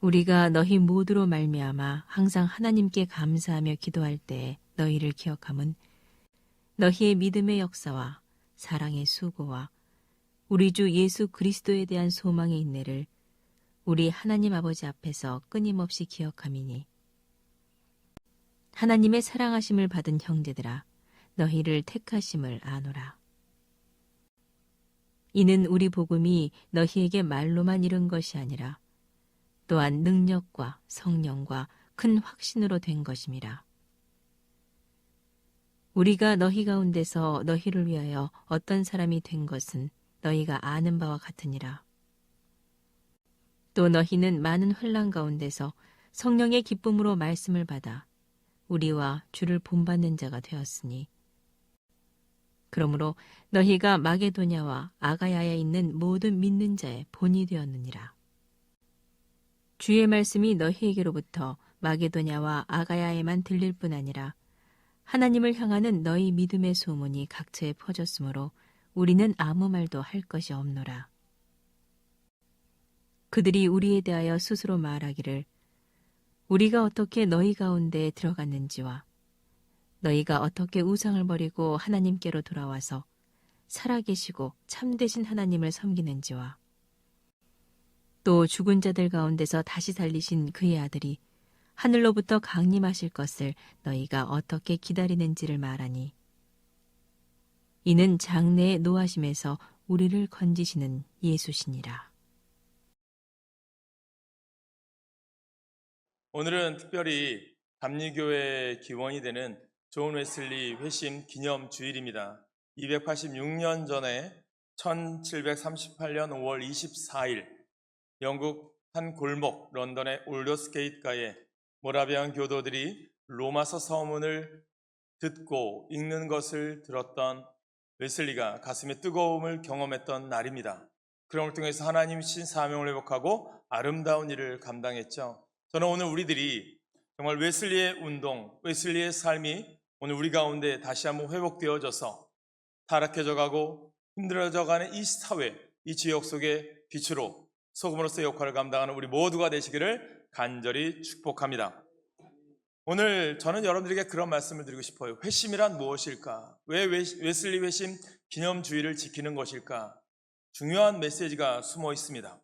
우리가 너희 모두로 말미암아 항상 하나님께 감사하며 기도할 때 너희를 기억함은 너희의 믿음의 역사와 사랑의 수고와 우리 주 예수 그리스도에 대한 소망의 인내를 우리 하나님 아버지 앞에서 끊임없이 기억함이니 하나님의 사랑하심을 받은 형제들아 너희를 택하심을 아노라. 이는 우리 복음이 너희에게 말로만 이른 것이 아니라 또한 능력과 성령과 큰 확신으로 된 것임이라. 우리가 너희 가운데서 너희를 위하여 어떤 사람이 된 것은 너희가 아는 바와 같으니라. 또 너희는 많은 환난 가운데서 성령의 기쁨으로 말씀을 받아 우리와 주를 본받는 자가 되었으니 그러므로 너희가 마게도냐와 아가야에 있는 모든 믿는 자의 본이 되었느니라. 주의 말씀이 너희에게로부터 마게도냐와 아가야에만 들릴 뿐 아니라 하나님을 향하는 너희 믿음의 소문이 각처에 퍼졌으므로 우리는 아무 말도 할 것이 없노라. 그들이 우리에 대하여 스스로 말하기를 우리가 어떻게 너희 가운데에 들어갔는지와 너희가 어떻게 우상을 버리고 하나님께로 돌아와서 살아계시고 참되신 하나님을 섬기는지와 또 죽은 자들 가운데서 다시 살리신 그의 아들이 하늘로부터 강림하실 것을 너희가 어떻게 기다리는지를 말하니 이는 장래의 노하심에서 우리를 건지시는 예수시니라. 오늘은 특별히 감리교회의 기원이 되는 존 웨슬리 회심 기념 주일입니다. 286년 전에 1738년 5월 24일 영국 한 골목 런던의 올더스게이트가에 모라비안 교도들이 로마서 서문을 듣고 읽는 것을 들었던 웨슬리가 가슴의 뜨거움을 경험했던 날입니다. 그런 걸 통해서 하나님 신 사명을 회복하고 아름다운 일을 감당했죠. 저는 오늘 우리들이 정말 웨슬리의 운동, 웨슬리의 삶이 오늘 우리 가운데 다시 한번 회복되어져서 타락해져 가고 힘들어져 가는 이 사회, 이 지역 속에 빛으로 소금으로서의 역할을 감당하는 우리 모두가 되시기를 간절히 축복합니다. 오늘 저는 여러분들에게 그런 말씀을 드리고 싶어요. 회심이란 무엇일까? 왜 웨슬리 회심 기념주의를 지키는 것일까? 중요한 메시지가 숨어 있습니다.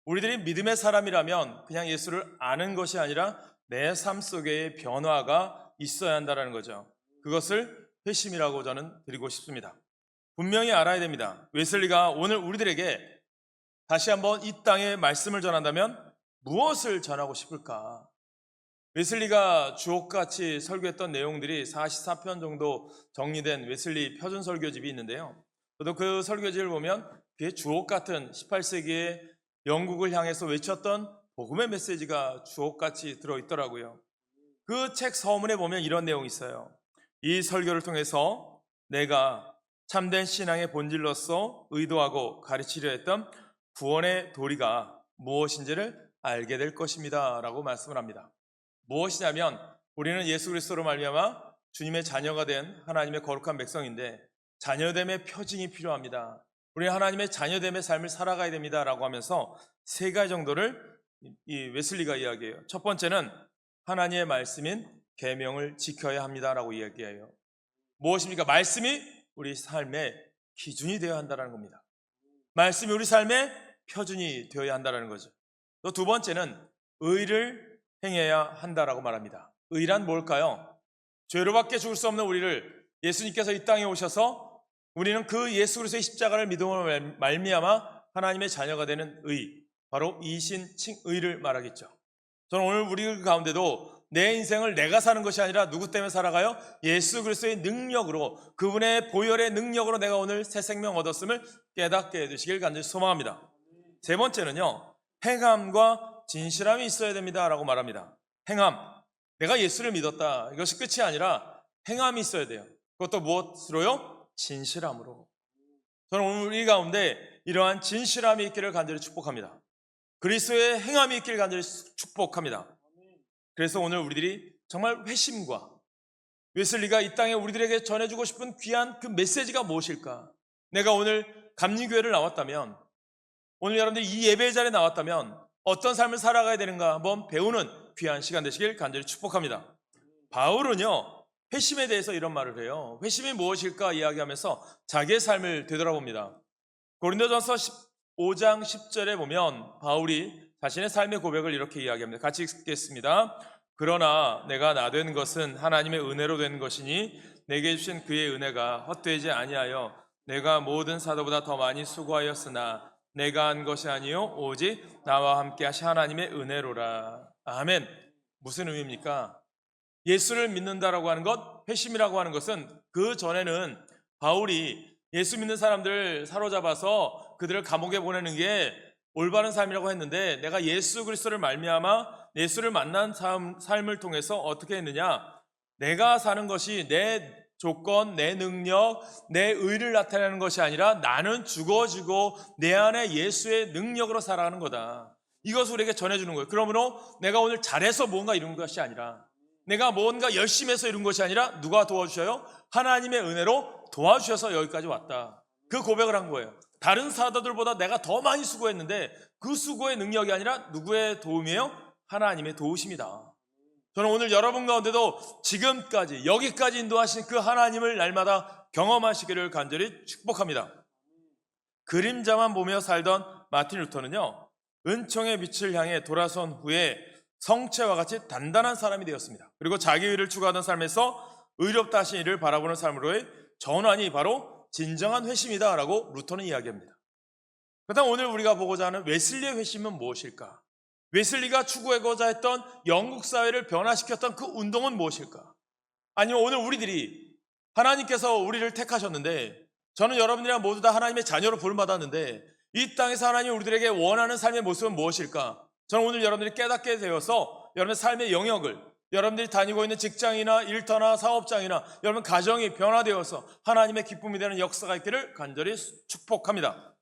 우리들이 믿음의 사람이라면 그냥 예수를 아는 것이 아니라 내 삶 속에 변화가 있어야 한다는 거죠. 그것을 회심이라고 저는 드리고 싶습니다. 분명히 알아야 됩니다. 웨슬리가 오늘 우리들에게 다시 한번 이 땅에 말씀을 전한다면 무엇을 전하고 싶을까? 웨슬리가 주옥같이 설교했던 내용들이 44편 정도 정리된 웨슬리 표준 설교집이 있는데요. 저도 그 설교집을 보면 그게 주옥같은 18세기의 영국을 향해서 외쳤던 복음의 메시지가 주옥같이 들어있더라고요. 그 책 서문에 보면 이런 내용이 있어요. 이 설교를 통해서 내가 참된 신앙의 본질로서 의도하고 가르치려 했던 구원의 도리가 무엇인지를 알게 될 것입니다 라고 말씀을 합니다. 무엇이냐면 우리는 예수 그리스도로 말미암아 주님의 자녀가 된 하나님의 거룩한 백성인데 자녀됨의 표징이 필요합니다. 우리는 하나님의 자녀됨의 삶을 살아가야 됩니다 라고 하면서 세 가지 정도를 이 웨슬리가 이야기해요. 첫 번째는 하나님의 말씀인 계명을 지켜야 합니다 라고 이야기해요. 무엇입니까? 말씀이 우리 삶의 기준이 되어야 한다는 겁니다. 말씀이 우리 삶의 표준이 되어야 한다는 거죠. 또 두 번째는 의를 행해야 한다라고 말합니다. 의란 뭘까요? 죄로밖에 죽을 수 없는 우리를 예수님께서 이 땅에 오셔서 우리는 그 예수 그리스도의 십자가를 믿음으로 말미암아 하나님의 자녀가 되는 의, 바로 이신 칭의를 말하겠죠. 저는 오늘 우리 가운데도 내 인생을 내가 사는 것이 아니라 누구 때문에 살아가요? 예수 그리스도의 능력으로, 그분의 보혈의 능력으로 내가 오늘 새 생명 얻었음을 깨닫게 해주시길 간절히 소망합니다. 세 번째는요, 행함과 진실함이 있어야 됩니다 라고 말합니다. 행함, 내가 예수를 믿었다, 이것이 끝이 아니라 행함이 있어야 돼요. 그것도 무엇으로요? 진실함으로. 저는 오늘 우리 가운데 이러한 진실함이 있기를 간절히 축복합니다. 그리스도의 행함이 있기를 간절히 축복합니다. 그래서 오늘 우리들이 정말 회심과 웨슬리가 이 땅에 우리들에게 전해주고 싶은 귀한 그 메시지가 무엇일까? 내가 오늘 감리교회를 나왔다면, 오늘 여러분들이 이 예배 자리에 나왔다면 어떤 삶을 살아가야 되는가 한번 배우는 귀한 시간 되시길 간절히 축복합니다. 바울은요, 회심에 대해서 이런 말을 해요. 회심이 무엇일까 이야기하면서 자기의 삶을 되돌아봅니다. 고린도전서 15장 10절에 보면 바울이 자신의 삶의 고백을 이렇게 이야기합니다. 같이 읽겠습니다. 그러나 내가 나된 것은 하나님의 은혜로 된 것이니 내게 주신 그의 은혜가 헛되지 아니하여 내가 모든 사도보다 더 많이 수고하였으나 내가 한 것이 아니요 오직 나와 함께 하신 하나님의 은혜로라. 아멘. 무슨 의미입니까? 예수를 믿는다라고 하는 것, 회심이라고 하는 것은 그 전에는 바울이 예수 믿는 사람들을 사로잡아서 그들을 감옥에 보내는 게 올바른 삶이라고 했는데, 내가 예수 그리스도를 말미암아 예수를 만난 삶을 통해서 어떻게 했느냐? 내가 사는 것이 내 조건, 내 능력, 내 의를 나타내는 것이 아니라 나는 죽어지고 내 안에 예수의 능력으로 살아가는 거다. 이것을 우리에게 전해주는 거예요. 그러므로 내가 오늘 잘해서 뭔가 이룬 것이 아니라, 내가 뭔가 열심히 해서 이룬 것이 아니라 누가 도와주셔요? 하나님의 은혜로 도와주셔서 여기까지 왔다. 그 고백을 한 거예요. 다른 사도들보다 내가 더 많이 수고했는데 그 수고의 능력이 아니라 누구의 도움이에요? 하나님의 도우심이다. 저는 오늘 여러분 가운데도 지금까지 여기까지 인도하신 그 하나님을 날마다 경험하시기를 간절히 축복합니다. 그림자만 보며 살던 마틴 루터는요, 은총의 빛을 향해 돌아선 후에 성체와 같이 단단한 사람이 되었습니다. 그리고 자기 의를 추구하던 삶에서 의롭다 하신 이를 바라보는 삶으로의 전환이 바로 진정한 회심이다 라고 루터는 이야기합니다. 그렇다면 오늘 우리가 보고자 하는 웨슬리의 회심은 무엇일까? 웨슬리가 추구하고자 했던 영국 사회를 변화시켰던 그 운동은 무엇일까? 아니면 오늘 우리들이, 하나님께서 우리를 택하셨는데, 저는 여러분들이랑 모두 다 하나님의 자녀로 부름받았는데 이 땅에서 하나님이 우리들에게 원하는 삶의 모습은 무엇일까? 저는 오늘 여러분들이 깨닫게 되어서 여러분의 삶의 영역을, 여러분들이 다니고 있는 직장이나 일터나 사업장이나 여러분 가정이 변화되어서 하나님의 기쁨이 되는 역사가 있기를 간절히 축복합니다.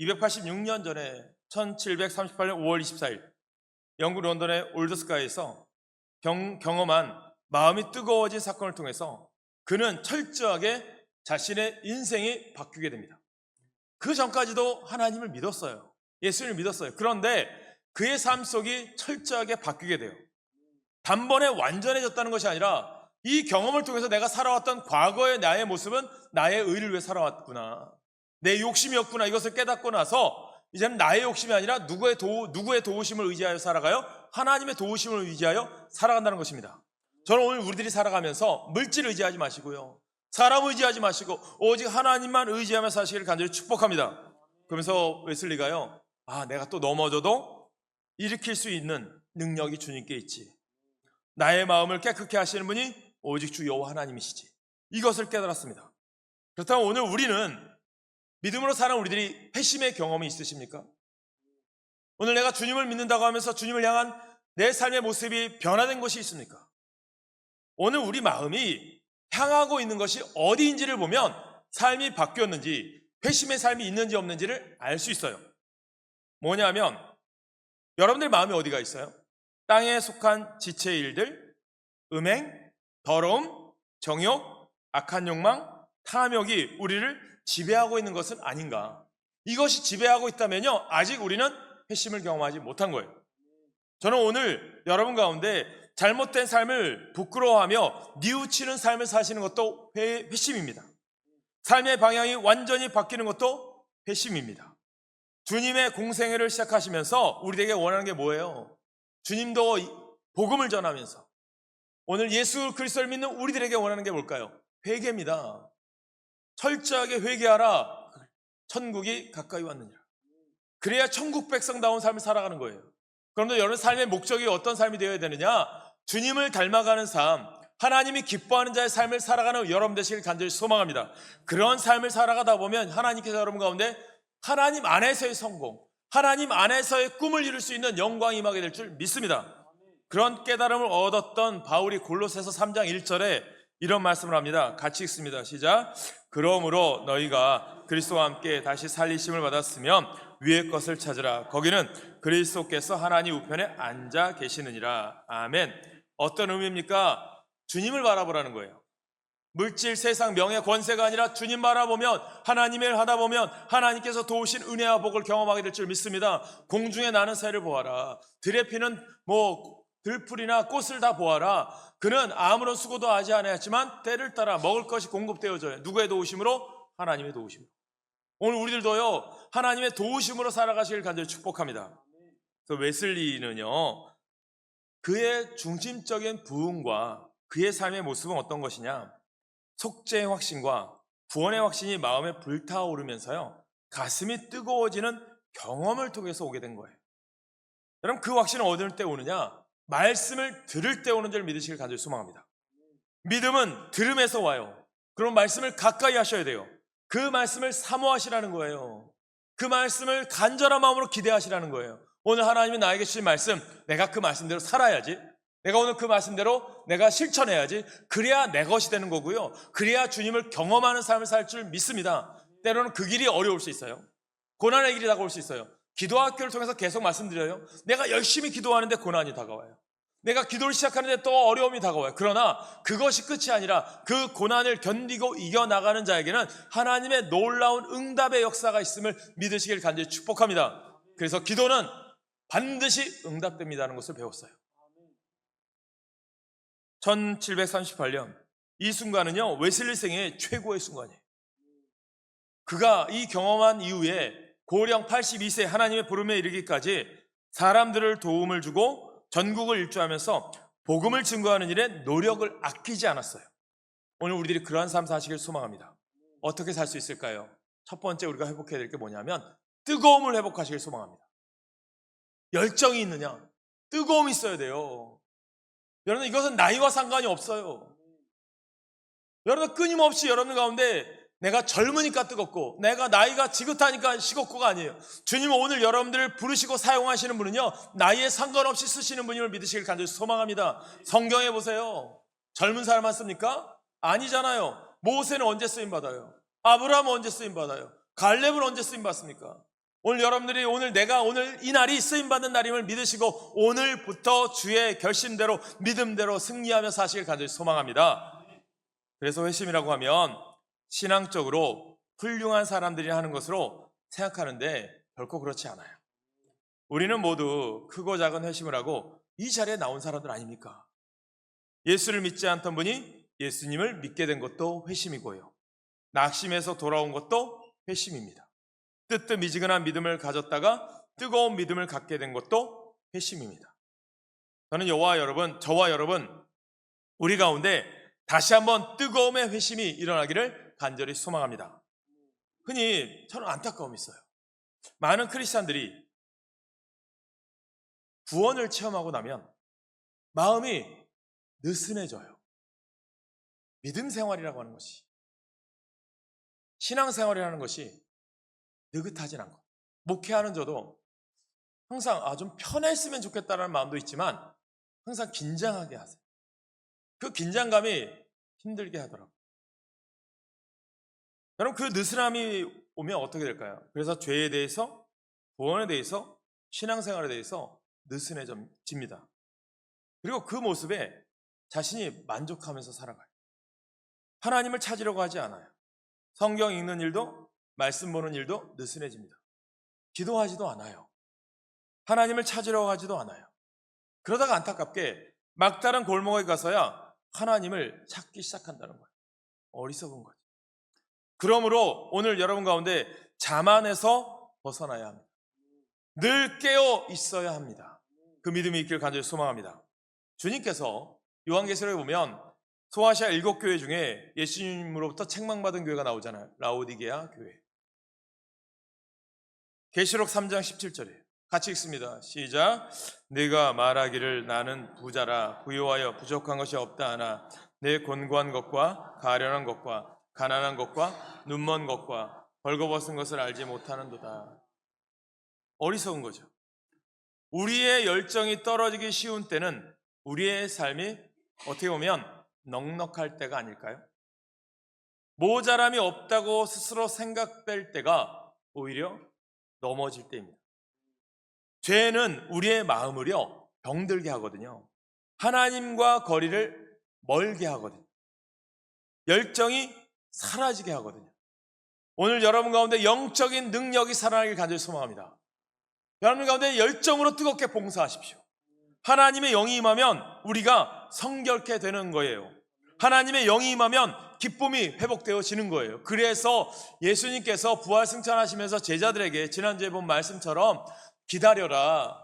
286년 전에 1738년 5월 24일 영국 런던의 올드스카이에서 경험한 마음이 뜨거워진 사건을 통해서 그는 철저하게 자신의 인생이 바뀌게 됩니다. 그 전까지도 하나님을 믿었어요. 예수님을 믿었어요. 그런데 그의 삶 속이 철저하게 바뀌게 돼요. 단번에 완전해졌다는 것이 아니라 이 경험을 통해서 내가 살아왔던 과거의 나의 모습은 나의 의를 위해 살아왔구나, 내 욕심이었구나, 이것을 깨닫고 나서 이제는 나의 욕심이 아니라 누구의 도우심을 의지하여 살아가요? 하나님의 도우심을 의지하여 살아간다는 것입니다. 저는 오늘 우리들이 살아가면서 물질 의지하지 마시고요, 사람 의지하지 마시고 오직 하나님만 의지하며 사시기를 간절히 축복합니다. 그러면서 웨슬리가요, 내가 또 넘어져도 일으킬 수 있는 능력이 주님께 있지. 나의 마음을 깨끗게 하시는 분이 오직 주 여호와 하나님이시지. 이것을 깨달았습니다. 그렇다면 오늘 우리는, 믿음으로 사는 우리들이 회심의 경험이 있으십니까? 오늘 내가 주님을 믿는다고 하면서 주님을 향한 내 삶의 모습이 변화된 것이 있습니까? 오늘 우리 마음이 향하고 있는 것이 어디인지를 보면 삶이 바뀌었는지, 회심의 삶이 있는지 없는지를 알 수 있어요. 뭐냐면 여러분들 마음이 어디가 있어요? 땅에 속한 지체의 일들, 음행, 더러움, 정욕, 악한 욕망, 탐욕이 우리를 지배하고 있는 것은 아닌가? 이것이 지배하고 있다면요, 아직 우리는 회심을 경험하지 못한 거예요. 저는 오늘 여러분 가운데 잘못된 삶을 부끄러워하며 뉘우치는 삶을 사시는 것도 회심입니다. 삶의 방향이 완전히 바뀌는 것도 회심입니다. 주님의 공생애를 시작하시면서 우리에게 원하는 게 뭐예요? 주님도 복음을 전하면서 오늘 예수 그리스도를 믿는 우리들에게 원하는 게 뭘까요? 회개입니다. 철저하게 회개하라, 천국이 가까이 왔느니라. 그래야 천국 백성다운 삶을 살아가는 거예요. 그런데 여러분 삶의 목적이 어떤 삶이 되어야 되느냐? 주님을 닮아가는 삶, 하나님이 기뻐하는 자의 삶을 살아가는 여러분 되시길 간절히 소망합니다. 그런 삶을 살아가다 보면 하나님께서 여러분 가운데 하나님 안에서의 성공, 하나님 안에서의 꿈을 이룰 수 있는 영광이 임하게 될 줄 믿습니다. 그런 깨달음을 얻었던 바울이 골로새서 3장 1절에 이런 말씀을 합니다. 같이 읽습니다. 시작. 그러므로 너희가 그리스도와 함께 다시 살리심을 받았으면 위의 것을 찾으라. 거기는 그리스도께서 하나님 우편에 앉아 계시느니라. 아멘. 어떤 의미입니까? 주님을 바라보라는 거예요. 물질, 세상, 명예, 권세가 아니라 주님 바라보면, 하나님의 일 하다 보면 하나님께서 도우신 은혜와 복을 경험하게 될 줄 믿습니다. 공중에 나는 새를 보아라. 들에 피는 들풀이나 꽃을 다 보아라. 그는 아무런 수고도 하지 않았지만 때를 따라 먹을 것이 공급되어져요. 누구의 도우심으로? 하나님의 도우심으로. 오늘 우리들도요, 하나님의 도우심으로 살아가시길 간절히 축복합니다. 그래서 웨슬리는요, 그의 중심적인 부흥과 그의 삶의 모습은 어떤 것이냐? 속죄의 확신과 구원의 확신이 마음에 불타오르면서요, 가슴이 뜨거워지는 경험을 통해서 오게 된 거예요. 여러분, 그 확신은 어느 때 오느냐? 말씀을 들을 때 오는 줄 믿으시길 간절히 소망합니다. 믿음은 들음에서 와요. 그럼 말씀을 가까이 하셔야 돼요. 그 말씀을 사모하시라는 거예요. 그 말씀을 간절한 마음으로 기대하시라는 거예요. 오늘 하나님이 나에게 주신 말씀, 내가 그 말씀대로 살아야지. 내가 오늘 그 말씀대로 내가 실천해야지. 그래야 내 것이 되는 거고요. 그래야 주님을 경험하는 삶을 살 줄 믿습니다. 때로는 그 길이 어려울 수 있어요. 고난의 길이 다가올 수 있어요. 기도 학교를 통해서 계속 말씀드려요. 내가 열심히 기도하는데 고난이 다가와요. 내가 기도를 시작하는데 또 어려움이 다가와요. 그러나 그것이 끝이 아니라 그 고난을 견디고 이겨나가는 자에게는 하나님의 놀라운 응답의 역사가 있음을 믿으시길 간절히 축복합니다. 그래서 기도는 반드시 응답됩니다는 것을 배웠어요. 1738년 이 순간은요, 웨슬리 생의 최고의 순간이에요. 그가 이 경험한 이후에 고령 82세 하나님의 부름에 이르기까지 사람들을 도움을 주고 전국을 일주하면서 복음을 증거하는 일에 노력을 아끼지 않았어요. 오늘 우리들이 그러한 삶 사시길 소망합니다. 어떻게 살 수 있을까요? 첫 번째 우리가 회복해야 될 게 뭐냐면 뜨거움을 회복하시길 소망합니다. 열정이 있느냐? 뜨거움이 있어야 돼요. 여러분, 이것은 나이와 상관이 없어요. 여러분, 끊임없이 여러분 가운데 내가 젊으니까 뜨겁고 내가 나이가 지긋하니까 식었고가 아니에요. 주님은 오늘 여러분들을 부르시고 사용하시는 분은요, 나이에 상관없이 쓰시는 분임을 믿으시길 간절히 소망합니다. 성경에 보세요. 젊은 사람만 씁니까? 아니잖아요. 모세는 언제 쓰임받아요? 아브라함은 언제 쓰임받아요? 갈렙은 언제 쓰임받습니까? 오늘 여러분들이 내가 오늘 이 날이 쓰임받는 날임을 믿으시고 오늘부터 주의 결심대로 믿음대로 승리하며 사시길 간절히 소망합니다. 그래서 회심이라고 하면 신앙적으로 훌륭한 사람들이 하는 것으로 생각하는데 결코 그렇지 않아요. 우리는 모두 크고 작은 회심을 하고 이 자리에 나온 사람들 아닙니까? 예수를 믿지 않던 분이 예수님을 믿게 된 것도 회심이고요. 낙심해서 돌아온 것도 회심입니다. 뜨뜻미지근한 믿음을 가졌다가 뜨거운 믿음을 갖게 된 것도 회심입니다. 저는 저와 여러분, 우리 가운데 다시 한번 뜨거움의 회심이 일어나기를 간절히 소망합니다. 흔히 저는 안타까움이 있어요. 많은 크리스찬들이 구원을 체험하고 나면 마음이 느슨해져요. 믿음 생활이라고 하는 것이, 신앙 생활이라는 것이 느긋하진 않고, 목회하는 저도 항상 좀 편했으면 좋겠다는 마음도 있지만 항상 긴장하게 하세요. 그 긴장감이 힘들게 하더라고요. 여러분, 그 느슨함이 오면 어떻게 될까요? 그래서 죄에 대해서, 구원에 대해서, 신앙생활에 대해서 느슨해집니다. 그리고 그 모습에 자신이 만족하면서 살아가요. 하나님을 찾으려고 하지 않아요. 성경 읽는 일도, 말씀 보는 일도 느슨해집니다. 기도하지도 않아요. 하나님을 찾으려고 하지도 않아요. 그러다가 안타깝게 막다른 골목에 가서야 하나님을 찾기 시작한다는 거예요. 어리석은 거죠. 그러므로 오늘 여러분 가운데 자만에서 벗어나야 합니다. 늘 깨어 있어야 합니다. 그 믿음이 있기를 간절히 소망합니다. 주님께서 요한계시록에 보면 소아시아 7교회 중에 예수님으로부터 책망받은 교회가 나오잖아요. 라오디게아 교회. 계시록 3장 17절이에요. 같이 읽습니다. 시작. 네가 말하기를 나는 부자라 부유하여 부족한 것이 없다 하나 내 곤고한 것과 가련한 것과 가난한 것과 눈먼 것과 벌거벗은 것을 알지 못하는도다. 어리석은 거죠. 우리의 열정이 떨어지기 쉬운 때는 우리의 삶이 어떻게 보면 넉넉할 때가 아닐까요? 모자람이 없다고 스스로 생각될 때가 오히려 넘어질 때입니다. 죄는 우리의 마음을요, 병들게 하거든요. 하나님과 거리를 멀게 하거든요. 열정이 사라지게 하거든요. 오늘 여러분 가운데 영적인 능력이 살아나길 간절히 소망합니다. 여러분 가운데 열정으로 뜨겁게 봉사하십시오. 하나님의 영이 임하면 우리가 성결케 되는 거예요. 하나님의 영이 임하면 기쁨이 회복되어지는 거예요. 그래서 예수님께서 부활 승천하시면서 제자들에게 지난주에 본 말씀처럼 기다려라.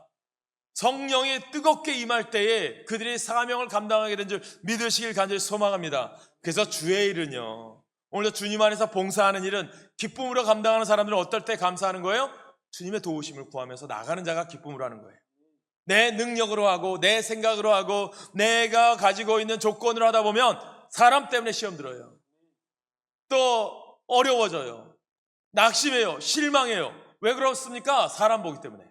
성령이 뜨겁게 임할 때에 그들이 사명을 감당하게 된 줄 믿으시길 간절히 소망합니다. 그래서 주의 일은요, 오늘도 주님 안에서 봉사하는 일은 기쁨으로 감당하는 사람들은 어떨 때 감사하는 거예요? 주님의 도우심을 구하면서 나가는 자가 기쁨으로 하는 거예요. 내 능력으로 하고 내 생각으로 하고 내가 가지고 있는 조건으로 하다 보면 사람 때문에 시험 들어요. 또 어려워져요. 낙심해요. 실망해요. 왜 그렇습니까? 사람 보기 때문에,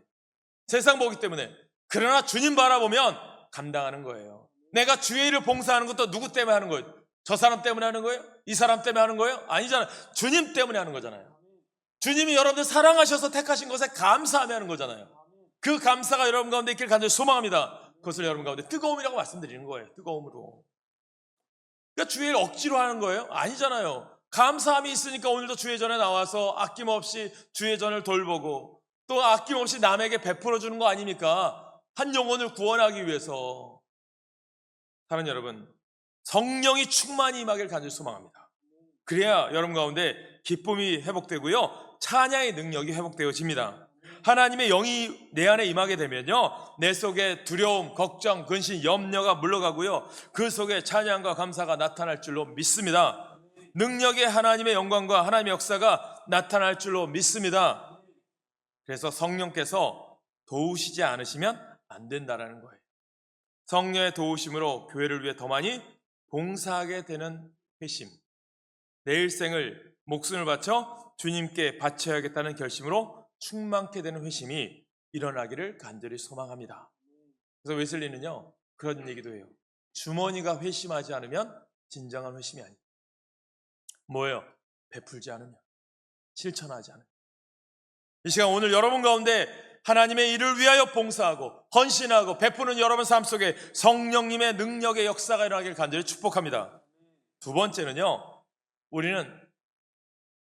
세상 보기 때문에. 그러나 주님 바라보면 감당하는 거예요. 내가 주의 일을 봉사하는 것도 누구 때문에 하는 거예요? 저 사람 때문에 하는 거예요? 이 사람 때문에 하는 거예요? 아니잖아요. 주님 때문에 하는 거잖아요. 주님이 여러분들 사랑하셔서 택하신 것에 감사하며 하는 거잖아요. 그 감사가 여러분 가운데 있길 간절히 소망합니다. 그것을 여러분 가운데 뜨거움이라고 말씀드리는 거예요. 뜨거움으로. 그러니까 주의 일 억지로 하는 거예요? 아니잖아요. 감사함이 있으니까 오늘도 주의 전에 나와서 아낌없이 주의 전을 돌보고 또 아낌없이 남에게 베풀어 주는 거 아닙니까? 한 영혼을 구원하기 위해서. 사랑하는 여러분, 성령이 충만히 임하길 간절히 소망합니다. 그래야 여러분 가운데 기쁨이 회복되고요, 찬양의 능력이 회복되어집니다. 하나님의 영이 내 안에 임하게 되면요, 내 속에 두려움, 걱정, 근심, 염려가 물러가고요, 그 속에 찬양과 감사가 나타날 줄로 믿습니다. 능력의 하나님의 영광과 하나님의 역사가 나타날 줄로 믿습니다. 그래서 성령께서 도우시지 않으시면 안 된다라는 거예요. 성령의 도우심으로 교회를 위해 더 많이 봉사하게 되는 회심, 내 일생을 목숨을 바쳐 주님께 바쳐야겠다는 결심으로 충만케 되는 회심이 일어나기를 간절히 소망합니다. 그래서 웨슬리는요, 그런 얘기도 해요. 주머니가 회심하지 않으면 진정한 회심이 아니다. 뭐예요? 베풀지 않으면, 실천하지 않으면. 이 시간 오늘 여러분 가운데 하나님의 일을 위하여 봉사하고 헌신하고 베푸는 여러분 삶 속에 성령님의 능력의 역사가 일어나길 간절히 축복합니다. 두 번째는요, 우리는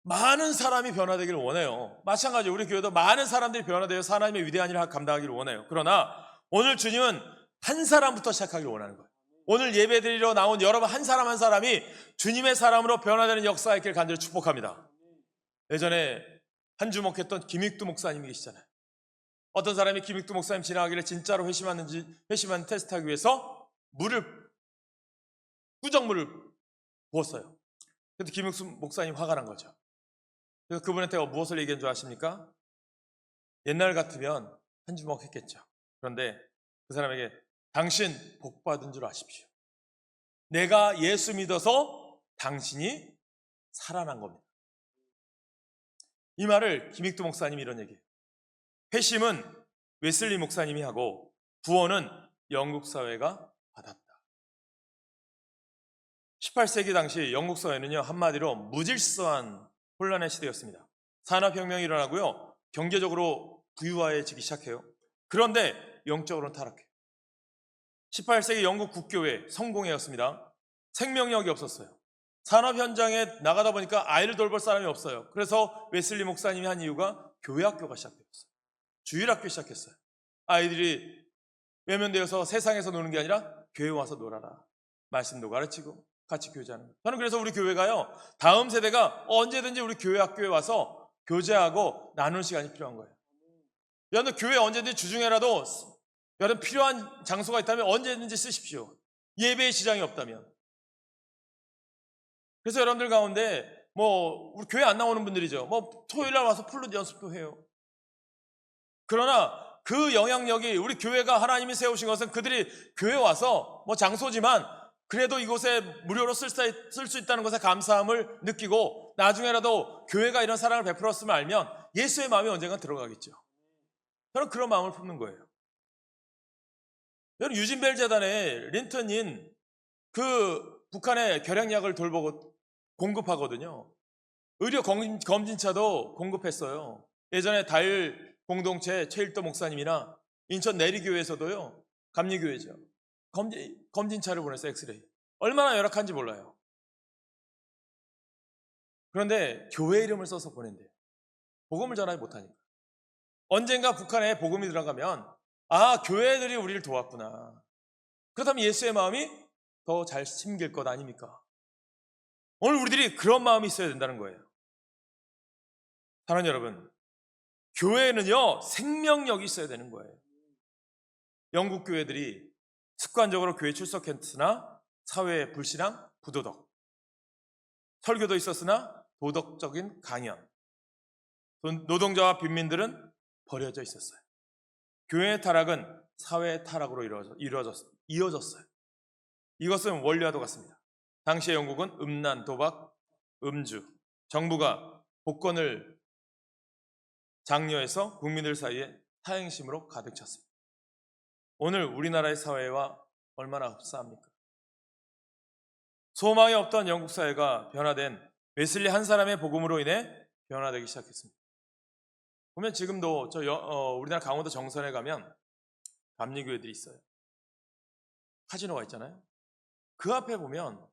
많은 사람이 변화되기를 원해요. 마찬가지로 우리 교회도 많은 사람들이 변화되어서 하나님의 위대한 일을 감당하기를 원해요. 그러나 오늘 주님은 한 사람부터 시작하기를 원하는 거예요. 오늘 예배드리러 나온 여러분 한 사람 한 사람이 주님의 사람으로 변화되는 역사가 있기를 간절히 축복합니다. 예전에 한 주목했던 김익두 목사님이 계시잖아요. 어떤 사람이 김익두 목사님 지나가길래 진짜로 회심하는지 회심하는 테스트하기 위해서 꾸정물을 부었어요. 그래서 김익두 목사님 화가 난 거죠. 그래서 그분한테 무엇을 얘기한 줄 아십니까? 옛날 같으면 한 주먹 했겠죠. 그런데 그 사람에게 당신 복 받은 줄 아십시오. 내가 예수 믿어서 당신이 살아난 겁니다. 이 말을 김익두 목사님이 이런 얘기해요. 회심은 웨슬리 목사님이 하고 구원은 영국 사회가 받았다. 18세기 당시 영국 사회는요, 한마디로 무질서한 혼란의 시대였습니다. 산업혁명이 일어나고요, 경제적으로 부유화해지기 시작해요. 그런데 영적으로는 타락해요. 18세기 영국 국교회 성공회였습니다. 생명력이 없었어요. 산업 현장에 나가다 보니까 아이를 돌볼 사람이 없어요. 그래서 웨슬리 목사님이 한 이유가 교회학교가 시작되었어요. 주일학교 시작했어요. 아이들이 외면되어서 세상에서 노는 게 아니라 교회 와서 놀아라. 말씀도 가르치고 같이 교제하는 거예요. 저는 그래서 우리 교회가요, 다음 세대가 언제든지 우리 교회 학교에 와서 교제하고 나누는 시간이 필요한 거예요. 여러분 교회 언제든지 주중에라도 여러분 필요한 장소가 있다면 언제든지 쓰십시오. 예배의 지장이 없다면. 그래서 여러분들 가운데 우리 교회 안 나오는 분들이죠. 토요일날 와서 플룻 연습도 해요. 그러나 그 영향력이, 우리 교회가 하나님이 세우신 것은 그들이 교회 와서 장소지만 그래도 이곳에 무료로 쓸 수 있다는 것에 감사함을 느끼고 나중에라도 교회가 이런 사랑을 베풀었음을 알면 예수의 마음이 언젠가 들어가겠죠. 저는 그런 마음을 품는 거예요. 여러분 유진벨 재단에 린턴인 그 북한의 결핵약을 돌보고 공급하거든요. 의료 검진차도 공급했어요. 예전에 달 공동체 최일도 목사님이나 인천 내리교회에서도요, 감리교회죠, 검진차를 보냈어요. 엑스레이. 얼마나 열악한지 몰라요. 그런데 교회 이름을 써서 보낸대요. 복음을 전하지 못하니까. 언젠가 북한에 복음이 들어가면 교회들이 우리를 도왔구나. 그렇다면 예수의 마음이 더 잘 심길 것 아닙니까? 오늘 우리들이 그런 마음이 있어야 된다는 거예요. 사랑하는 여러분, 교회는요 생명력이 있어야 되는 거예요. 영국 교회들이 습관적으로 교회 출석했으나 사회의 불신앙, 부도덕, 설교도 있었으나 도덕적인 강연, 노동자와 빈민들은 버려져 있었어요. 교회의 타락은 사회의 타락으로 이어졌어요. 이것은 원리와도 같습니다. 당시의 영국은 음란, 도박, 음주, 정부가 복권을 장려해서 국민들 사이에 타행심으로 가득 찼습니다. 오늘 우리나라의 사회와 얼마나 흡사합니까? 소망이 없던 영국 사회가 변화된 웨슬리 한 사람의 복음으로 인해 변화되기 시작했습니다. 보면 지금도 우리나라 강원도 정선에 가면 감리교회들이 있어요. 카지노가 있잖아요. 그 앞에 보면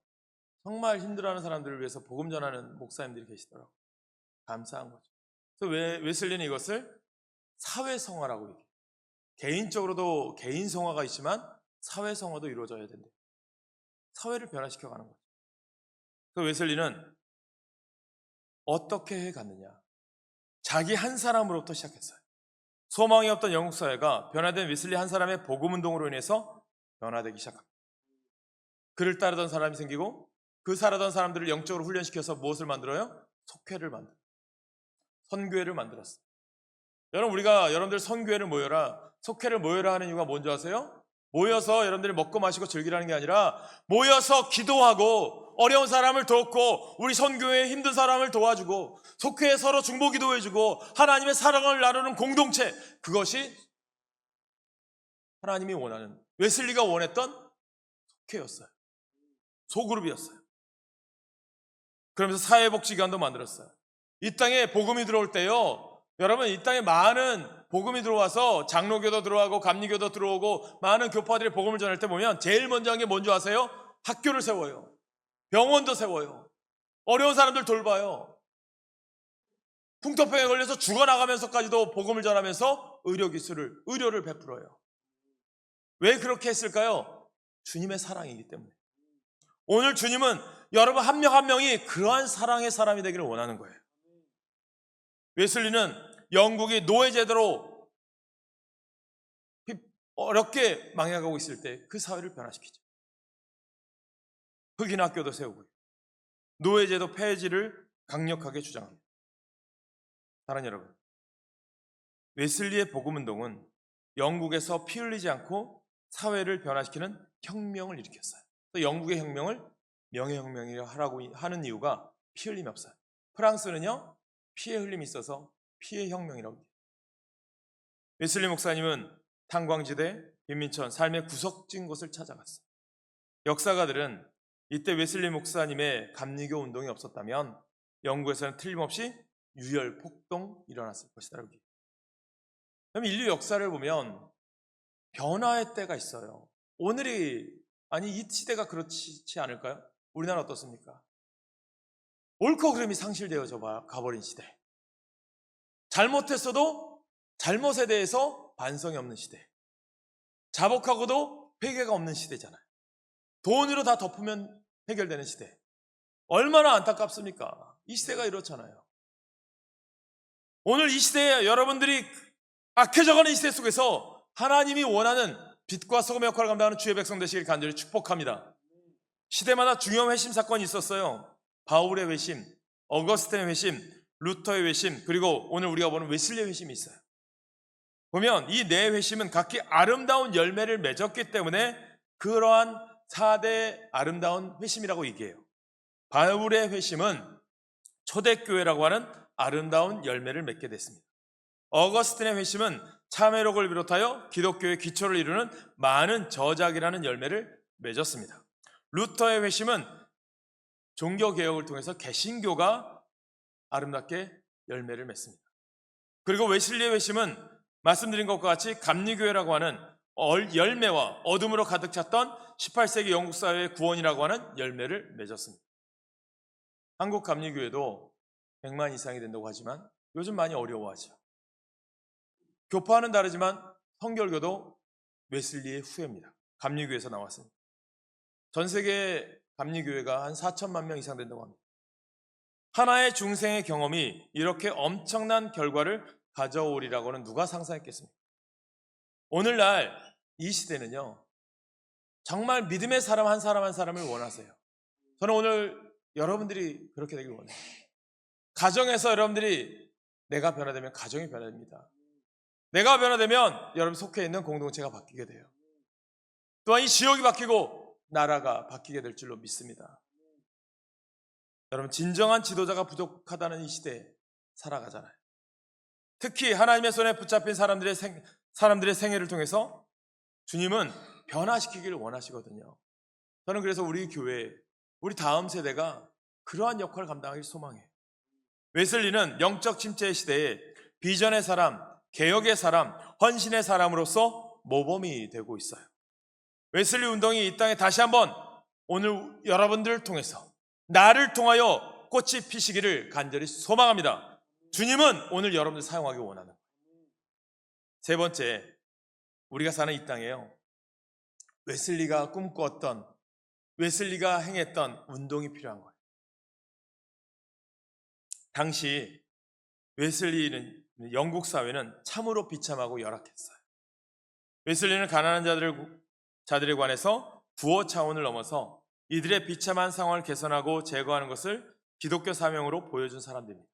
정말 힘들어하는 사람들을 위해서 복음 전하는 목사님들이 계시더라고요. 감사한 거죠. 그래서 웨슬리는 이것을 사회성화라고 얘기해요. 개인적으로도 개인 성화가 있지만 사회 성화도 이루어져야 된다. 사회를 변화시켜가는 거죠. 그 웨슬리는 어떻게 해갔느냐? 자기 한 사람으로부터 시작했어요. 소망이 없던 영국 사회가 변화된 웨슬리 한 사람의 복음운동으로 인해서 변화되기 시작합니다. 그를 따르던 사람이 생기고 그 살아던 사람들을 영적으로 훈련시켜서 무엇을 만들어요? 속회를 만들어요. 선교회를 만들었어요. 여러분들 선교회를 모여라, 속회를 모여라 하는 이유가 뭔지 아세요? 모여서 여러분들이 먹고 마시고 즐기라는 게 아니라 모여서 기도하고 어려운 사람을 돕고 우리 선교회에 힘든 사람을 도와주고 속회에 서로 중보 기도해주고 하나님의 사랑을 나누는 공동체, 그것이 하나님이 원하는, 웨슬리가 원했던 속회였어요. 소그룹이었어요. 그러면서 사회복지기관도 만들었어요. 이 땅에 복음이 들어올 때요, 여러분, 이 땅에 많은 복음이 들어와서 장로교도 들어오고 감리교도 들어오고 많은 교파들이 복음을 전할 때 보면 제일 먼저 한 게 뭔지 아세요? 학교를 세워요. 병원도 세워요. 어려운 사람들 돌봐요. 풍토병에 걸려서 죽어나가면서까지도 복음을 전하면서 의료를 베풀어요. 왜 그렇게 했을까요? 주님의 사랑이기 때문에. 오늘 주님은 여러분 한 명 한 명이 그러한 사랑의 사람이 되기를 원하는 거예요. 웨슬리는 영국이 노예제도로 어렵게 망해가고 있을 때 그 사회를 변화시키죠. 흑인 학교도 세우고요. 노예제도 폐지를 강력하게 주장합니다. 사랑하는 여러분, 웨슬리의 복음운동은 영국에서 피 흘리지 않고 사회를 변화시키는 혁명을 일으켰어요. 또 영국의 혁명을 명예혁명이라고 하는 이유가 피 흘림이 없어요. 프랑스는요, 피의 흘림이 있어서 피의 혁명이라고 해요. 웨슬리 목사님은 탄광지대, 빈민촌, 삶의 구석진 곳을 찾아갔어요. 역사가들은 이때 웨슬리 목사님의 감리교 운동이 없었다면 영국에서는 틀림없이 유혈 폭동 일어났을 것이라고 해요. 그럼 인류 역사를 보면 변화의 때가 있어요. 이 시대가 그렇지 않을까요? 우리나라 어떻습니까? 옳고 그름이 상실되어져 가버린 시대. 잘못했어도 잘못에 대해서 반성이 없는 시대. 자복하고도 회개가 없는 시대잖아요. 돈으로 다 덮으면 해결되는 시대. 얼마나 안타깝습니까? 이 시대가 이렇잖아요. 오늘 이 시대에 여러분들이 악해져가는 이 시대 속에서 하나님이 원하는 빛과 소금의 역할을 감당하는 주의 백성 되시길 간절히 축복합니다. 시대마다 중요한 회심 사건이 있었어요. 바울의 회심, 어거스틴의 회심, 루터의 회심, 그리고 오늘 우리가 보는 웨슬리의 회심이 있어요. 보면 이 네 회심은 각기 아름다운 열매를 맺었기 때문에 그러한 4대 아름다운 회심이라고 얘기해요. 바울의 회심은 초대교회라고 하는 아름다운 열매를 맺게 됐습니다. 어거스틴의 회심은 참회록을 비롯하여 기독교의 기초를 이루는 많은 저작이라는 열매를 맺었습니다. 루터의 회심은 종교개혁을 통해서 개신교가 아름답게 열매를 맺습니다. 그리고 웨슬리의 회심은 말씀드린 것과 같이 감리교회라고 하는 열매와 어둠으로 가득 찼던 18세기 영국 사회의 구원이라고 하는 열매를 맺었습니다. 한국 감리교회도 100만 이상이 된다고 하지만 요즘 많이 어려워하죠. 교파는 다르지만 성결교도 웨슬리의 후예입니다. 감리교에서 나왔습니다. 전 세계 감리교회가 한 4천만 명 이상 된다고 합니다. 하나의 중생의 경험이 이렇게 엄청난 결과를 가져오리라고는 누가 상상했겠습니까? 오늘날 이 시대는요, 정말 믿음의 사람 한 사람 한 사람을 원하세요. 저는 오늘 여러분들이 그렇게 되길 원해요. 가정에서 여러분들이 내가 변화되면 가정이 변화됩니다. 내가 변화되면 여러분 속해 있는 공동체가 바뀌게 돼요. 또한 이 지역이 바뀌고 나라가 바뀌게 될 줄로 믿습니다. 여러분, 진정한 지도자가 부족하다는 이 시대에 살아가잖아요. 특히 하나님의 손에 붙잡힌 사람들의 생애를 통해서 주님은 변화시키기를 원하시거든요. 저는 그래서 우리 교회, 우리 다음 세대가 그러한 역할을 감당하길 소망해요. 웨슬리는 영적 침체의 시대에 비전의 사람, 개혁의 사람, 헌신의 사람으로서 모범이 되고 있어요. 웨슬리 운동이 이 땅에 다시 한번 오늘 여러분들을 통해서, 나를 통하여 꽃이 피시기를 간절히 소망합니다. 주님은 오늘 여러분들 사용하기 원하는 거예요. 세 번째, 우리가 사는 이 땅에요, 웨슬리가 꿈꾸었던, 웨슬리가 행했던 운동이 필요한 거예요. 당시 웨슬리는, 영국 사회는 참으로 비참하고 열악했어요. 웨슬리는 가난한 자들에 관해서 구호 차원을 넘어서 이들의 비참한 상황을 개선하고 제거하는 것을 기독교 사명으로 보여준 사람들입니다.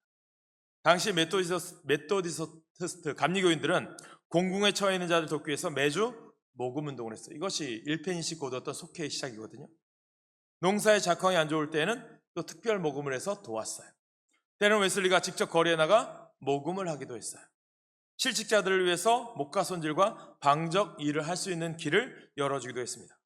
당시 메토디스트 감리교인들은 공궁에 처해 있는 자들 돕기 위해서 매주 모금 운동을 했어요. 이것이 일편인식 거두었던 속회의 시작이거든요. 농사의 작황이 안 좋을 때에는 또 특별 모금을 해서 도왔어요. 때는 웨슬리가 직접 거리에 나가 모금을 하기도 했어요. 실직자들을 위해서 목가 손질과 방적 일을 할 수 있는 길을 열어주기도 했습니다.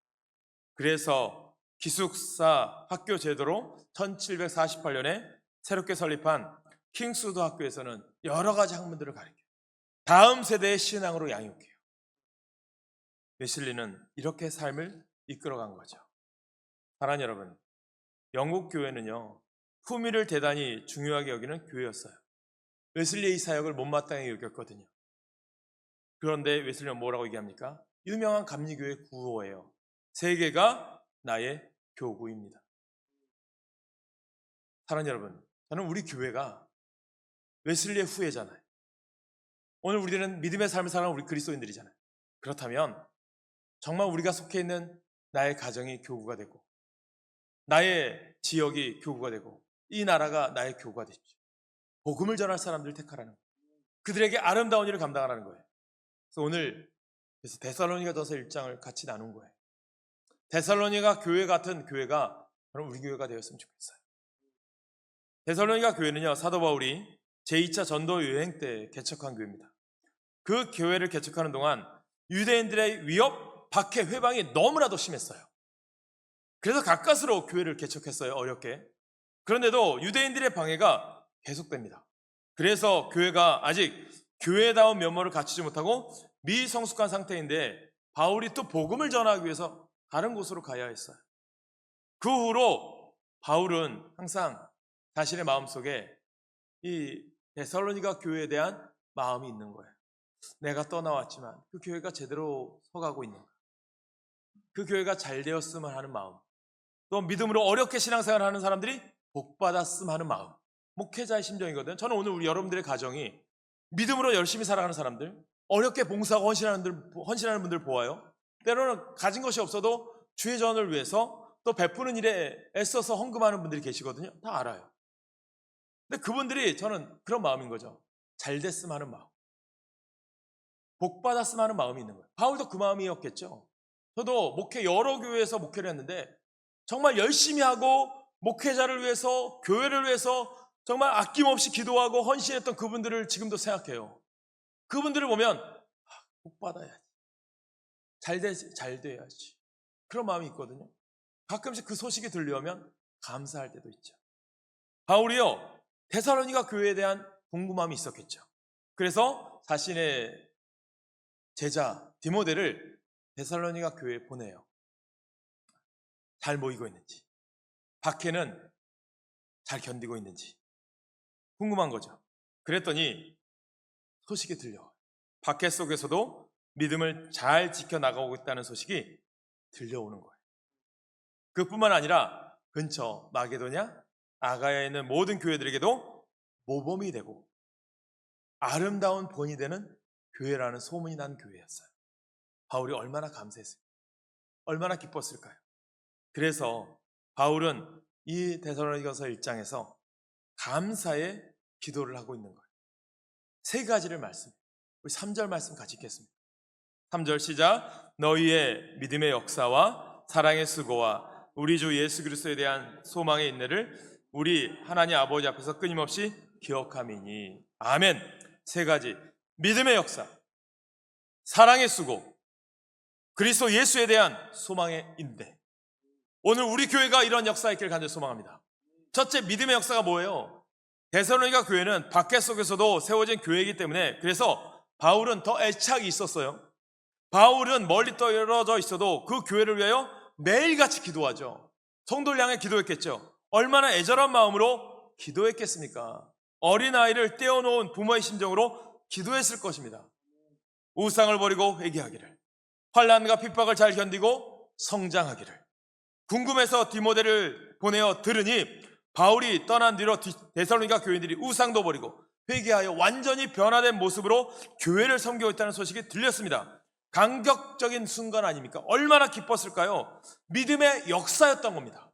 그래서 기숙사 학교 제도로 1748년에 새롭게 설립한 킹스우드 학교에서는 여러 가지 학문들을 가르쳐요. 다음 세대의 신앙으로 양육해요. 웨슬리는 이렇게 삶을 이끌어간 거죠. 사랑하는 여러분, 영국 교회는요, 후미를 대단히 중요하게 여기는 교회였어요. 웨슬리의 이 사역을 못마땅히 여겼거든요. 그런데 웨슬리는 뭐라고 얘기합니까? 유명한 감리교회 구호예요. 세계가 나의 교구입니다. 사랑하는 여러분, 저는 우리 교회가 웨슬리의 후예잖아요. 오늘 우리들은 믿음의 삶을 살아가는 우리 그리스도인들이잖아요. 그렇다면 정말 우리가 속해 있는 나의 가정이 교구가 되고, 나의 지역이 교구가 되고, 이 나라가 나의 교구가 되십시오. 복음을 전할 사람들을 택하라는 거예요. 그들에게 아름다운 일을 감당하라는 거예요. 그래서 오늘 데살로니가전서 1장을 같이 나눈 거예요. 데살로니가 교회 같은 교회가 바로 우리 교회가 되었으면 좋겠어요. 데살로니가 교회는요, 사도 바울이 제2차 전도 여행 때 개척한 교회입니다. 그 교회를 개척하는 동안 유대인들의 위협, 박해, 회방이 너무나도 심했어요. 그래서 가까스로 교회를 개척했어요, 어렵게. 그런데도 유대인들의 방해가 계속됩니다. 그래서 교회가 아직 교회다운 면모를 갖추지 못하고 미성숙한 상태인데, 바울이 또 복음을 전하기 위해서 다른 곳으로 가야 했어요. 그 후로 바울은 항상 자신의 마음속에 이 데살로니가 교회에 대한 마음이 있는 거예요. 내가 떠나왔지만 그 교회가 제대로 서가고 있는가, 그 교회가 잘 되었으면 하는 마음, 또 믿음으로 어렵게 신앙생활을 하는 사람들이 복받았으면 하는 마음, 목회자의 심정이거든요. 저는 오늘 우리 여러분들의 가정이 믿음으로 열심히 살아가는 사람들, 어렵게 봉사하고 헌신하는 분들 보아요. 때로는 가진 것이 없어도 주의 전을 위해서 또 베푸는 일에 애써서 헌금하는 분들이 계시거든요. 다 알아요. 근데 그분들이 저는 그런 마음인 거죠. 잘 됐으면 하는 마음, 복 받았으면 하는 마음이 있는 거예요. 바울도 그 마음이었겠죠. 저도 여러 교회에서 목회를 했는데 정말 열심히 하고 목회자를 위해서, 교회를 위해서 정말 아낌없이 기도하고 헌신했던 그분들을 지금도 생각해요. 그분들을 보면 복 받아야지, 잘 돼야지, 그런 마음이 있거든요. 가끔씩 그 소식이 들려오면 감사할 때도 있죠. 바울이요, 데살로니가 교회에 대한 궁금함이 있었겠죠. 그래서 자신의 제자 디모데를 데살로니가 교회에 보내요. 잘 모이고 있는지, 박해는 잘 견디고 있는지, 궁금한 거죠. 그랬더니 소식이 들려. 박해 속에서도 믿음을 잘 지켜나가고 있다는 소식이 들려오는 거예요. 그뿐만 아니라 근처 마게도냐, 아가야에 있는 모든 교회들에게도 모범이 되고 아름다운 본이 되는 교회라는 소문이 난 교회였어요. 바울이 얼마나 감사했을까요? 얼마나 기뻤을까요? 그래서 바울은 이 데살로니가서 1장에서 감사의 기도를 하고 있는 거예요. 세 가지를 말씀해요. 우리 3절 말씀 같이 읽겠습니다. 3절 시작. 너희의 믿음의 역사와 사랑의 수고와 우리 주 예수 그리스도에 대한 소망의 인내를 우리 하나님 아버지 앞에서 끊임없이 기억함이니. 아멘. 세 가지. 믿음의 역사, 사랑의 수고, 그리스도 예수에 대한 소망의 인내. 오늘 우리 교회가 이런 역사의 길을 간절히 소망합니다. 첫째, 믿음의 역사가 뭐예요? 데살로니가 교회는 박해 속에서도 세워진 교회이기 때문에, 그래서 바울은 더 애착이 있었어요. 바울은 멀리 떨어져 있어도 그 교회를 위하여 매일같이 기도하죠. 성도를 향해 기도했겠죠. 얼마나 애절한 마음으로 기도했겠습니까? 어린아이를 떼어놓은 부모의 심정으로 기도했을 것입니다. 우상을 버리고 회개하기를, 환난과 핍박을 잘 견디고 성장하기를. 궁금해서 디모데를 보내어 들으니 바울이 떠난 뒤로 데살로니가 교인들이 우상도 버리고 회개하여 완전히 변화된 모습으로 교회를 섬기고 있다는 소식이 들렸습니다. 감격적인 순간 아닙니까? 얼마나 기뻤을까요? 믿음의 역사였던 겁니다.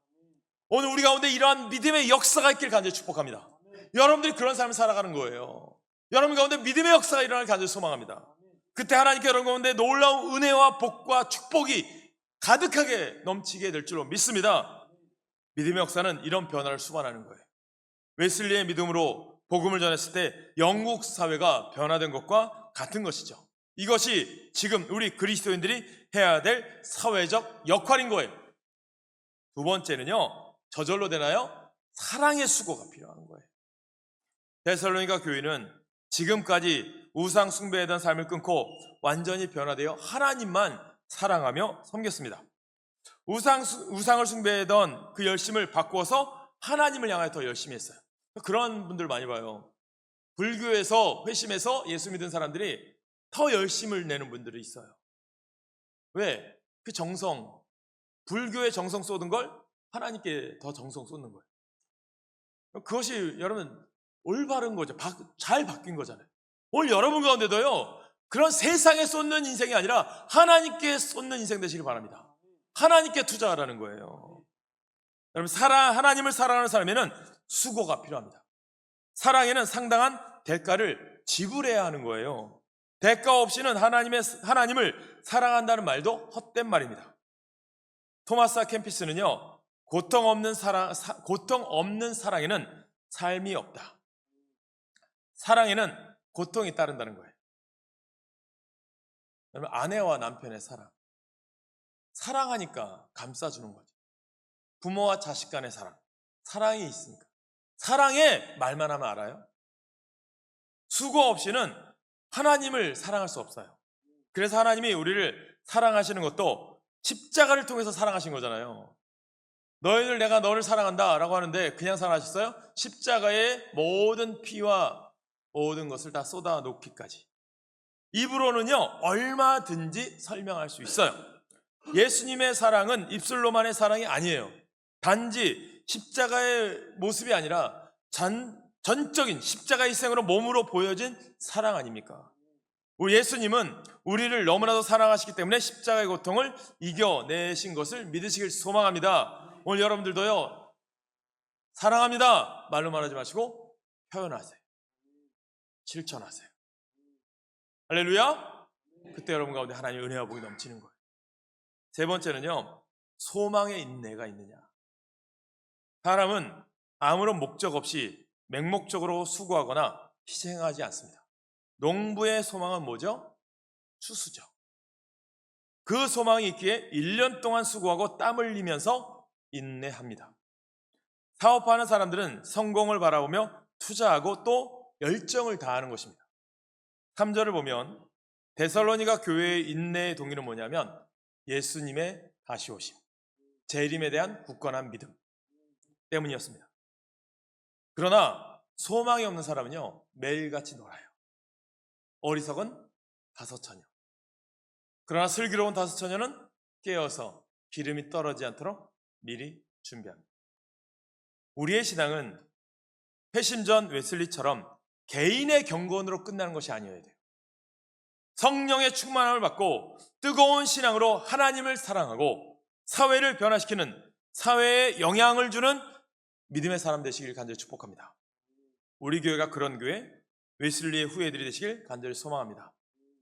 오늘 우리 가운데 이러한 믿음의 역사가 있길 간절히 축복합니다. 여러분들이 그런 삶을 살아가는 거예요. 여러분 가운데 믿음의 역사가 일어나길 간절히 소망합니다. 그때 하나님께 여러분 가운데 놀라운 은혜와 복과 축복이 가득하게 넘치게 될 줄로 믿습니다. 믿음의 역사는 이런 변화를 수반하는 거예요. 웨슬리의 믿음으로 복음을 전했을 때 영국 사회가 변화된 것과 같은 것이죠. 이것이 지금 우리 그리스도인들이 해야 될 사회적 역할인 거예요. 두 번째는요, 저절로 되나요? 사랑의 수고가 필요한 거예요. 데살로니가 교회는 지금까지 우상 숭배하던 삶을 끊고 완전히 변화되어 하나님만 사랑하며 섬겼습니다. 우상을 숭배하던 그 열심을 바꾸어서 하나님을 향하여 더 열심히 했어요. 그런 분들 많이 봐요. 불교에서 회심해서 예수 믿은 사람들이 더 열심을 내는 분들이 있어요. 왜? 그 정성, 불교에 정성 쏟은 걸 하나님께 더 정성 쏟는 거예요. 그것이 여러분 올바른 거죠. 잘 바뀐 거잖아요. 오늘 여러분 가운데도요, 그런 세상에 쏟는 인생이 아니라 하나님께 쏟는 인생 되시길 바랍니다. 하나님께 투자하라는 거예요. 여러분, 하나님을 사랑하는 사람에는 수고가 필요합니다. 사랑에는 상당한 대가를 지불해야 하는 거예요. 대가 없이는 하나님을 사랑한다는 말도 헛된 말입니다. 토마스 캠피스는요, 고통 없는 사랑에는 삶이 없다. 사랑에는 고통이 따른다는 거예요. 여러분, 아내와 남편의 사랑. 사랑하니까 감싸주는 거죠. 부모와 자식 간의 사랑. 사랑이 있으니까. 사랑에 말만 하면 알아요? 수고 없이는 하나님을 사랑할 수 없어요. 그래서 하나님이 우리를 사랑하시는 것도 십자가를 통해서 사랑하신 거잖아요. 내가 너를 사랑한다 라고 하는데 그냥 사랑하셨어요? 십자가의 모든 피와 모든 것을 다 쏟아 놓기까지. 입으로는요, 얼마든지 설명할 수 있어요. 예수님의 사랑은 입술로만의 사랑이 아니에요. 단지 십자가의 모습이 아니라 전적인 십자가의 희생으로 몸으로 보여진 사랑 아닙니까? 우리 예수님은 우리를 너무나도 사랑하시기 때문에 십자가의 고통을 이겨내신 것을 믿으시길 소망합니다. 오늘 여러분들도요, 사랑합니다 말로만 하지 마시고 표현하세요. 실천하세요. 할렐루야. 그때 여러분 가운데 하나님의 은혜와 복이 넘치는 거예요. 세 번째는요, 소망의 인내가 있느냐. 사람은 아무런 목적 없이 맹목적으로 수고하거나 희생하지 않습니다. 농부의 소망은 뭐죠? 추수죠. 그 소망이 있기에 1년 동안 수고하고 땀 흘리면서 인내합니다. 사업하는 사람들은 성공을 바라보며 투자하고 또 열정을 다하는 것입니다. 3절을 보면 데살로니가 교회의 인내의 동기는 뭐냐면 예수님의 다시 오심, 재림에 대한 굳건한 믿음 때문이었습니다. 그러나 소망이 없는 사람은요, 매일같이 놀아요. 어리석은 다섯 처녀. 그러나 슬기로운 다섯 처녀는 깨어서 기름이 떨어지지 않도록 미리 준비합니다. 우리의 신앙은 회심전 웨슬리처럼 개인의 경건으로 끝나는 것이 아니어야 돼요. 성령의 충만함을 받고 뜨거운 신앙으로 하나님을 사랑하고 사회를 변화시키는, 사회에 영향을 주는 믿음의 사람 되시길 간절히 축복합니다. 우리 교회가 그런 교회, 웨슬리의 후예들이 되시길 간절히 소망합니다.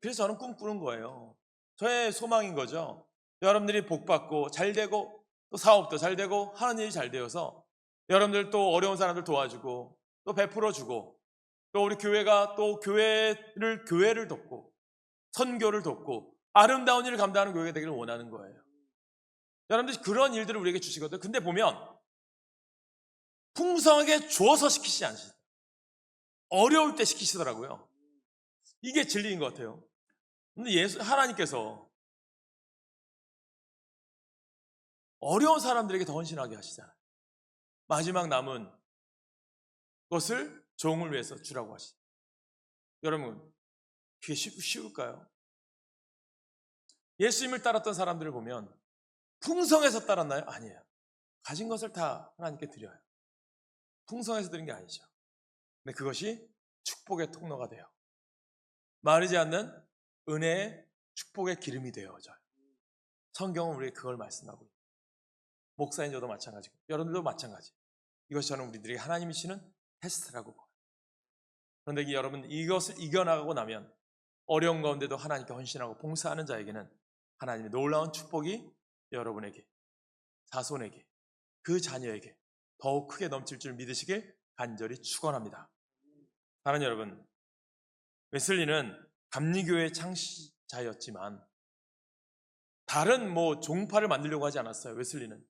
그래서 저는 꿈꾸는 거예요. 저의 소망인 거죠. 여러분들이 복받고 잘되고 또 사업도 잘되고 하는 일이 잘 되어서 여러분들 또 어려운 사람들 도와주고 또 베풀어주고 또 우리 교회가 또 교회를 돕고 선교를 돕고 아름다운 일을 감당하는 교회가 되기를 원하는 거예요. 여러분들이 그런 일들을 우리에게 주시거든요. 근데 보면 풍성하게 주어서 시키시지 않으시죠. 어려울 때 시키시더라고요. 이게 진리인 것 같아요. 근데 하나님께서 어려운 사람들에게 더 헌신하게 하시잖아요. 마지막 남은 것을 종을 위해서 주라고 하시죠. 여러분, 그게 쉬울까요? 예수님을 따랐던 사람들을 보면 풍성해서 따랐나요? 아니에요. 가진 것을 다 하나님께 드려요. 풍성해서 드린 게 아니죠. 근데 그것이 축복의 통로가 돼요. 마르지 않는 은혜의 축복의 기름이 되어져요. 성경은 우리에게 그걸 말씀하고 있어요. 목사인 저도 마찬가지고 여러분들도 마찬가지. 이것이 저는 우리들에게 하나님이 주시는 테스트라고 봐요. 그런데 여러분, 이것을 이겨나가고 나면 어려운 가운데도 하나님께 헌신하고 봉사하는 자에게는 하나님의 놀라운 축복이 여러분에게, 자손에게, 그 자녀에게 더욱 크게 넘칠 줄 믿으시길 간절히 축원합니다. 사랑하는 여러분, 웨슬리는 감리교회의 창시자였지만 다른 종파를 만들려고 하지 않았어요. 웨슬리는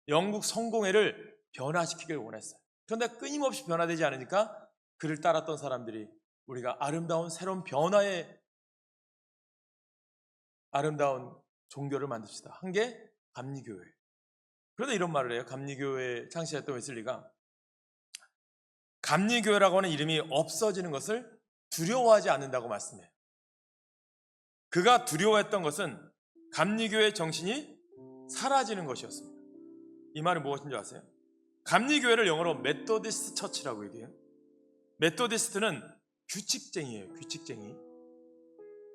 영국 성공회를 변화시키길 원했어요. 그런데 끊임없이 변화되지 않으니까 그를 따랐던 사람들이 우리가 아름다운 새로운 변화의 아름다운 종교를 만듭시다 한 게 감리교회. 그런데 이런 말을 해요. 감리교회 창시했던 웨슬리가 감리교회라고 하는 이름이 없어지는 것을 두려워하지 않는다고 말씀해요. 그가 두려워했던 것은 감리교회의 정신이 사라지는 것이었습니다. 이 말은 무엇인지 아세요? 감리교회를 영어로 메토디스트 처치라고 얘기해요. 메토디스트는 규칙쟁이에요. 규칙쟁이.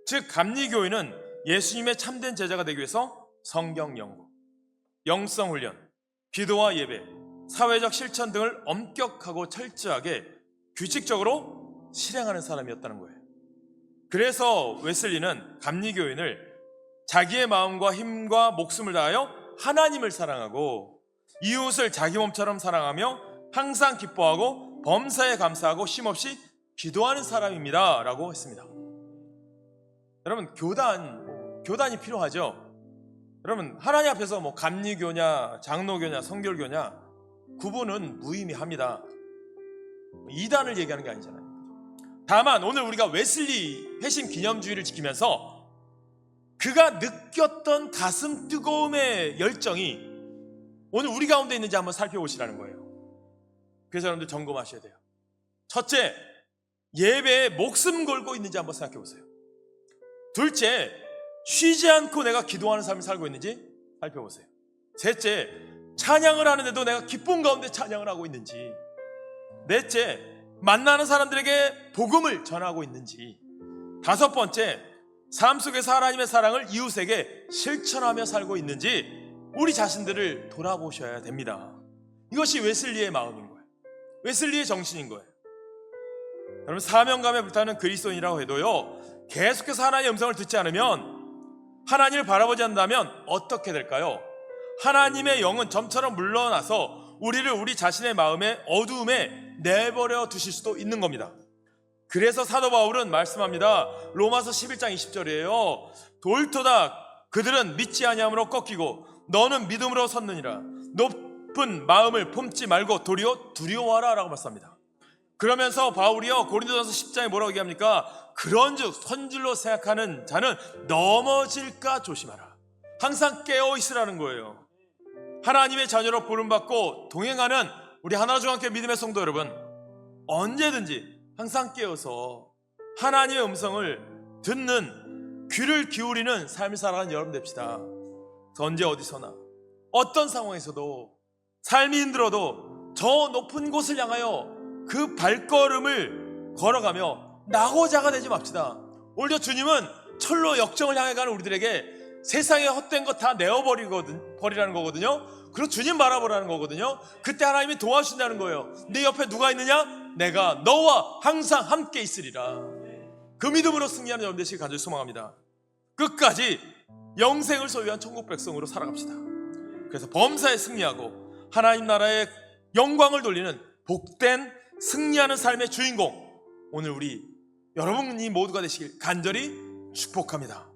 즉 감리교회는 예수님의 참된 제자가 되기 위해서 성경 연구, 영성 훈련, 기도와 예배, 사회적 실천 등을 엄격하고 철저하게 규칙적으로 실행하는 사람이었다는 거예요. 그래서 웨슬리는 감리교인을 자기의 마음과 힘과 목숨을 다하여 하나님을 사랑하고 이웃을 자기 몸처럼 사랑하며 항상 기뻐하고 범사에 감사하고 쉼없이 기도하는 사람입니다 라고 했습니다. 여러분, 교단이 필요하죠. 여러분, 하나님 앞에서 감리교냐 장로교냐 성결교냐 구분은 무의미합니다. 이단을 얘기하는 게 아니잖아요. 다만 오늘 우리가 웨슬리 회심 기념주의를 지키면서 그가 느꼈던 가슴 뜨거움의 열정이 오늘 우리 가운데 있는지 한번 살펴보시라는 거예요. 그래서 여러분들 점검하셔야 돼요. 첫째, 예배에 목숨 걸고 있는지 한번 생각해 보세요. 둘째, 쉬지 않고 내가 기도하는 삶을 살고 있는지 살펴보세요. 셋째, 찬양을 하는데도 내가 기쁨 가운데 찬양을 하고 있는지. 넷째, 만나는 사람들에게 복음을 전하고 있는지. 다섯 번째, 삶 속에서 하나님의 사랑을 이웃에게 실천하며 살고 있는지 우리 자신들을 돌아보셔야 됩니다. 이것이 웨슬리의 마음인 거예요. 웨슬리의 정신인 거예요. 여러분, 사명감에 불타는 그리스도인이라고 해도요, 계속해서 하나님의 음성을 듣지 않으면, 하나님을 바라보지 않는다면 어떻게 될까요? 하나님의 영은 점처럼 물러나서 우리를 우리 자신의 마음의 어두움에 내버려 두실 수도 있는 겁니다. 그래서 사도 바울은 말씀합니다. 로마서 11장 20절이에요. 돌토다 그들은 믿지 아니함으로 꺾이고 너는 믿음으로 섰느니라. 높은 마음을 품지 말고 도리어 두려워하라 라고 말씀합니다. 그러면서 바울이요 고린도전서 10장에 뭐라고 얘기합니까? 그런즉 선질로 생각하는 자는 넘어질까 조심하라. 항상 깨어있으라는 거예요. 하나님의 자녀로 부름받고 동행하는 우리 하나중앙교회 믿음의 성도 여러분, 언제든지 항상 깨어서 하나님의 음성을 듣는 귀를 기울이는 삶을 살아가는 여러분 됩시다. 언제 어디서나 어떤 상황에서도 삶이 힘들어도 저 높은 곳을 향하여 그 발걸음을 걸어가며 나고자가 되지 맙시다. 오히려 주님은 철로 역정을 향해 가는 우리들에게 세상에 헛된 것 다 내어버리라는 거거든요. 그리고 주님 바라보라는 거거든요. 그때 하나님이 도와주신다는 거예요. 네 옆에 누가 있느냐? 내가 너와 항상 함께 있으리라. 그 믿음으로 승리하는 여러분 되시길 간절히 소망합니다. 끝까지 영생을 소유한 천국 백성으로 살아갑시다. 그래서 범사에 승리하고 하나님 나라의 영광을 돌리는 복된 승리하는 삶의 주인공, 오늘 우리 여러분이 모두가 되시길 간절히 축복합니다.